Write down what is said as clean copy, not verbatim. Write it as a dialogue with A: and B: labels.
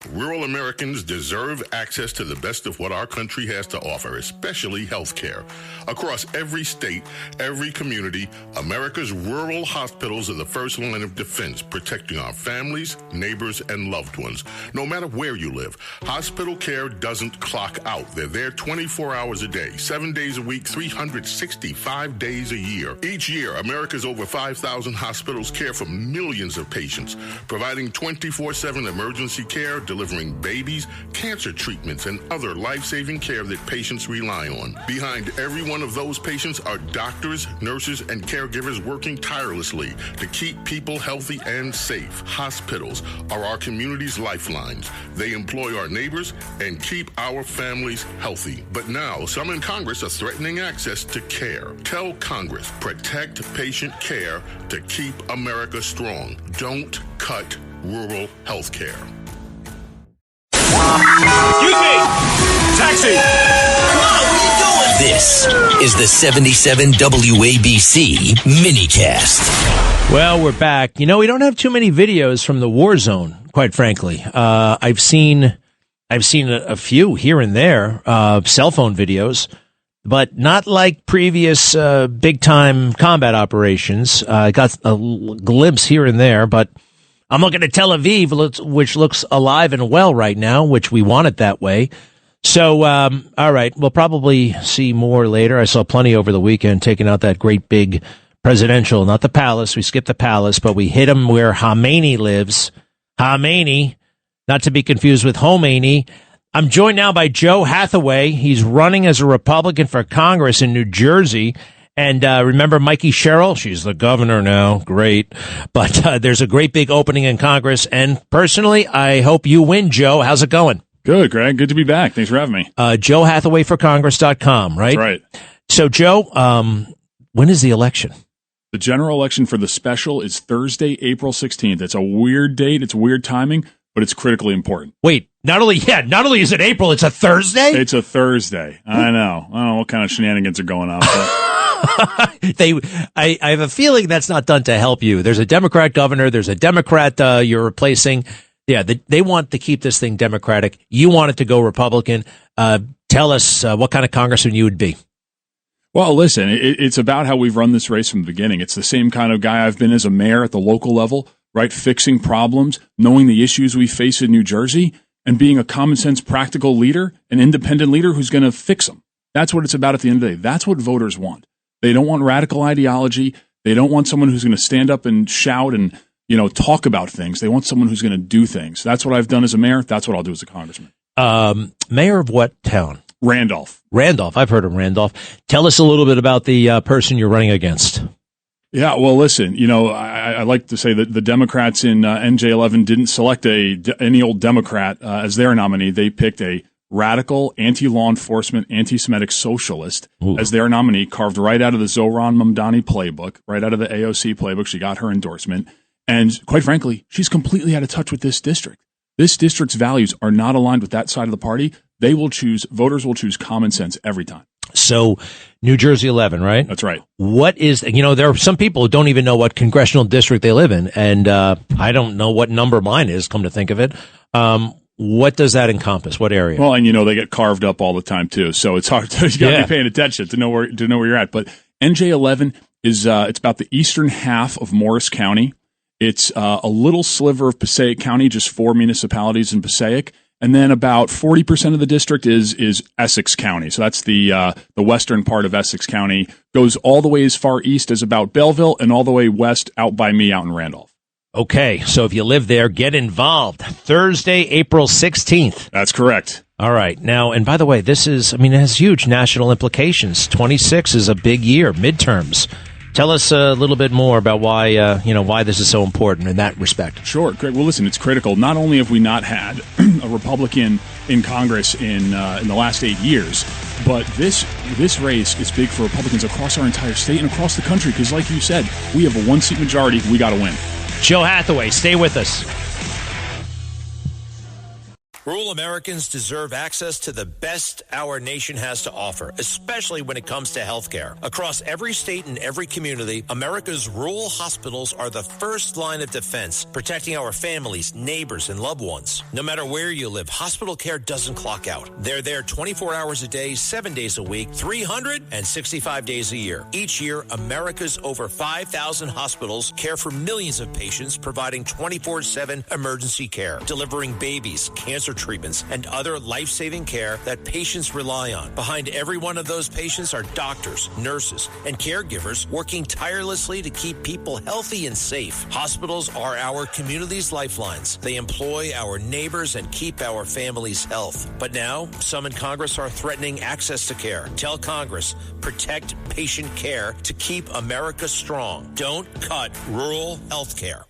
A: Rural Americans deserve access to the best of what our country has to offer, especially health care. Across every state, every community, America's rural hospitals are the first line of defense, protecting our families, neighbors, and loved ones. No matter where you live, hospital care doesn't clock out. They're there 24 hours a day, 7 days a week, 365 days a year. Each year, America's over 5,000 hospitals care for millions of patients, providing 24/7 emergency care, delivering babies, cancer treatments, and other life-saving care that patients rely on. Behind every one of those patients are doctors, nurses, and caregivers working tirelessly to keep people healthy and safe. Hospitals are our community's lifelines. They employ our neighbors and keep our families healthy. But now, some in Congress are threatening access to care. Tell Congress, protect patient care to keep America strong. Don't cut rural health care.
B: Excuse me! Taxi!
C: Come on, what are you doing? This is the 77 WABC minicast.
D: Well, we're back. You know, we don't have too many videos from the war zone, quite frankly. I've seen a few here and there, cell phone videos, but not like previous big-time combat operations. I got a glimpse here and there, but I'm looking at Tel Aviv, which looks alive and well right now, which we want it that way. So, all right, we'll probably see more later. I saw plenty over the weekend taking out that great big presidential, not the palace. We skipped the palace, but we hit him where Khomeini lives. Khomeini, not to be confused with Khomeini. I'm joined now by Joe Hathaway. He's running as a Republican for Congress in New Jersey. And remember Mikie Sherrill? She's the governor now. Great. But there's a great big opening in Congress. And personally, I hope you win, Joe. How's it going?
B: Good, Greg. Good to be back. Thanks for having me.
D: JoeHathawayForCongress.com, right?
B: That's right.
D: So, Joe, when is the election?
B: The general election for the special is Thursday, April 16th. It's a weird date. It's weird timing, but it's critically important.
D: Wait, not only is it April, it's a Thursday?
B: It's a Thursday. I know. I don't know what kind of shenanigans are going on.
D: I have a feeling that's not done to help you. There's a Democrat governor. There's a Democrat you're replacing. Yeah, they want to keep this thing Democratic. You want it to go Republican. Tell us what kind of congressman you would be.
B: Well, listen, it's about how we've run this race from the beginning. It's the same kind of guy I've been as a mayor at the local level, right? Fixing problems, knowing the issues we face in New Jersey, and being a common sense, practical leader, an independent leader who's going to fix them. That's what it's about at the end of the day. That's what voters want. They don't want radical ideology. They don't want someone who's going to stand up and shout and, talk about things. They want someone who's going to do things. That's what I've done as a mayor. That's what I'll do as a congressman.
D: Mayor of what town?
B: Randolph.
D: I've heard of Randolph. Tell us a little bit about the person you're running against.
B: Yeah, well, listen, I like to say that the Democrats in NJ11 didn't select any old Democrat as their nominee. They picked a radical, anti-law enforcement, anti-Semitic socialist as their nominee, carved right out of the Zohran Mamdani playbook, right out of the AOC playbook. She got her endorsement. And quite frankly, she's completely out of touch with this district. This district's values are not aligned with that side of the party. Voters will choose common sense every time.
D: So, New Jersey 11, right?
B: That's right.
D: What is, there are some people who don't even know what congressional district they live in. And I don't know what number mine is, come to think of it. What does that encompass? What area?
B: Well, and they get carved up all the time too, so it's hard to you got to be paying attention to know where you're at. But NJ11 is it's about the eastern half of Morris County. It's a little sliver of Passaic County, just 4 municipalities in Passaic, and then about 40% of the district is Essex County. So that's the western part of Essex County. Goes all the way as far east as about Belleville, and all the way west out by me, out in Randolph.
D: Okay, so if you live there, get involved. Thursday, April 16th.
B: That's correct.
D: All right. Now, and by the way, it has huge national implications. 26 is a big year, midterms. Tell us a little bit more about why this is so important in that respect.
B: Sure. Great. Well, listen, it's critical. Not only have we not had a Republican in Congress in the last 8 years, but this race is big for Republicans across our entire state and across the country because, like you said, we have a 1-seat majority. We got to win.
D: Joe Hathaway, stay with us.
E: Rural Americans deserve access to the best our nation has to offer, especially when it comes to health care. Across every state and every community, America's rural hospitals are the first line of defense, protecting our families, neighbors, and loved ones. No matter where you live, hospital care doesn't clock out. They're there 24 hours a day, 7 days a week, 365 days a year. Each year, America's over 5,000 hospitals care for millions of patients, providing 24/7 emergency care, delivering babies, cancer treatments, and other life-saving care that patients rely on. Behind every one of those patients are doctors, nurses, and caregivers working tirelessly to keep people healthy and safe. Hospitals are our community's lifelines. They employ our neighbors and keep our families' health. But now, some in Congress are threatening access to care. Tell Congress, protect patient care to keep America strong. Don't cut rural health care.